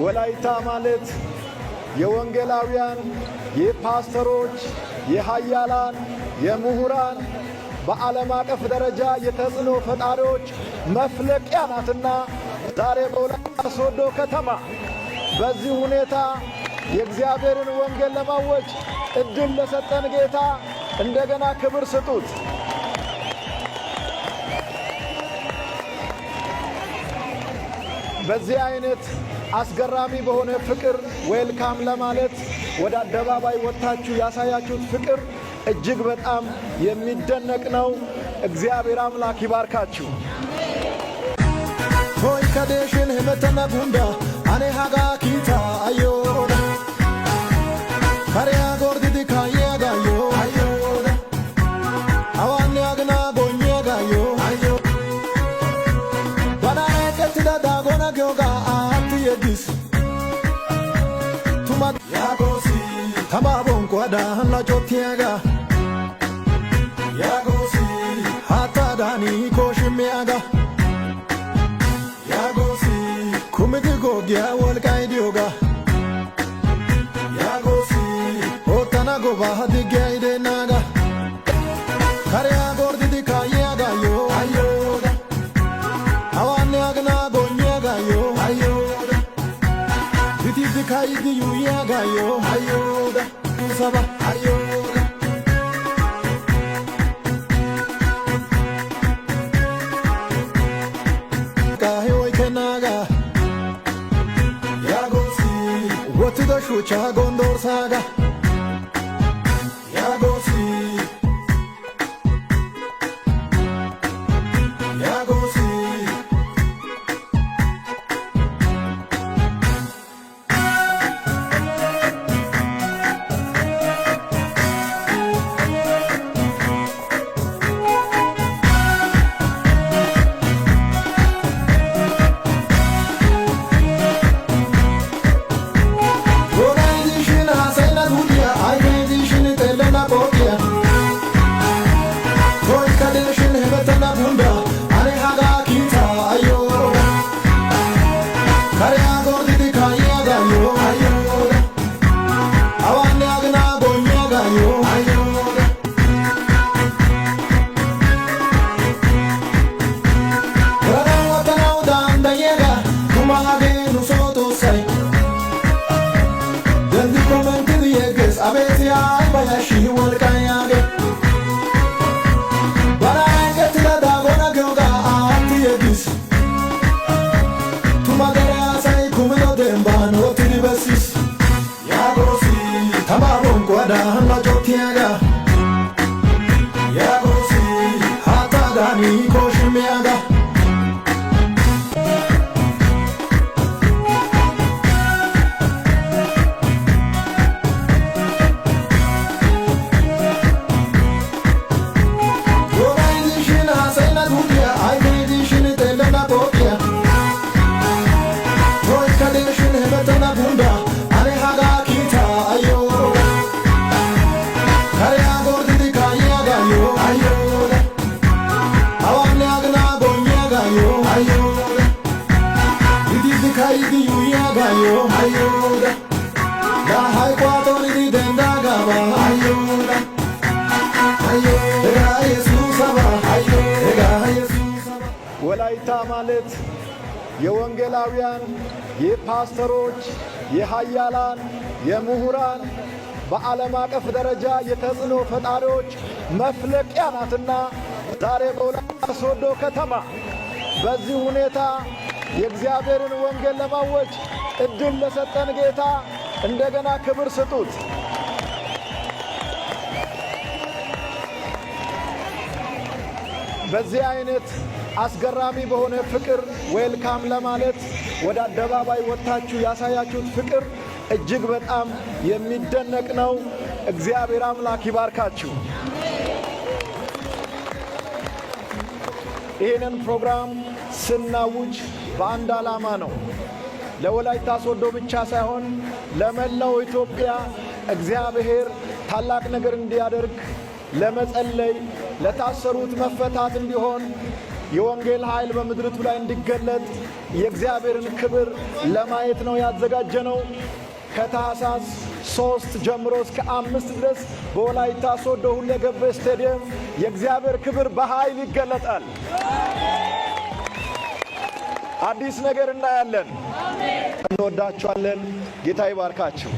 ወላይታ ማለት የወንጌላውያን፣ የፓስተሮች፣ የሃያላን፣ የምሁራን በዓለም አቀፍ ደረጃ የተጽዕኖ ፈጣሪዎች መፍለቂያ ናትና ዛሬ በወላይታ ሶዶ ከተማ በዚህ ሁኔታ የእግዚአብሔርን ወንጌል ለማወጅ እድል ለሰጠን ጌታ እንደገና ክብር ስጡት። በዚህ አይነት አስገራሚ በሆነ ፍቅር ዌልካም ለማለት ወደ አደባባይ ወጥታችሁ ያሳያችሁት ፍቅር እጅግ በጣም የሚደነቅ ነው። እግዚአብሔር አምላክ ይባርካችሁ። ሆይ ከደሽን ህመተና ጉንዳ አኔ ሃጋ ኪታ አዮ ካሪያ ጎርዲዲ ካየ ጋዮ አዮ አዋኔ አግና ጎኘ ጋዮ አዮ ባናኔ ከትዳ ዳጎና ጊዮጋ አት የጊስ ቱማ ያጎሲ ተማቦን ቋዳ ና ጆቲያጋ ያጎሲ ሃታ ዳኒ ኮሽሚያጋ ያጎሲ kumiti gogia wolkai dioga yagosi otana goba hadige ide naga karya gordi kayaga yo ayoda awane agna gonyaga yo ayoda biti dikaidi yu yaga yo ayoda saba ayoda kahe oikenaga What's the shoe Gondor saga? Yagosi Yagosi She will kayage but I get to the gonna go out to this to my say come no demba no to the basis yagosi tamabon kwada na jotiaga yagosi hata dani koshimiaga ወላይታ ማለት የወንጌላውያን፣ የፓስተሮች፣ የሃያላን፣ የምሁራን በዓለም አቀፍ ደረጃ የተጽዕኖ ፈጣሪዎች መፍለቂያ ናትና ዛሬ በወላይታ ሶዶ ከተማ በዚህ ሁኔታ የእግዚአብሔርን ወንጌል ለማወጅ እድል ለሰጠን ጌታ እንደገና ክብር ስጡት። በዚህ አይነት አስገራሚ በሆነ ፍቅር ዌልካም ለማለት ወደ አደባባይ ወጥታችሁ ያሳያችሁት ፍቅር እጅግ በጣም የሚደነቅ ነው። እግዚአብሔር አምላክ ይባርካችሁ። ይህንን ፕሮግራም ስናውጅ በአንድ ዓላማ ነው። ለወላይታ ሶዶ ብቻ ሳይሆን ለመላው ኢትዮጵያ እግዚአብሔር ታላቅ ነገር እንዲያደርግ ለመጸለይ፣ ለታሰሩት መፈታት እንዲሆን የወንጌል ኃይል በምድሪቱ ላይ እንዲገለጥ የእግዚአብሔርን ክብር ለማየት ነው ያዘጋጀነው። ከታኅሳስ 3 ጀምሮ እስከ 5 ድረስ በወላይታ ሶዶ ሁለገብ ስቴዲየም የእግዚአብሔር ክብር በኃይል ይገለጣል። አዲስ ነገር እናያለን። እንወዳችኋለን። ጌታ ይባርካችሁ።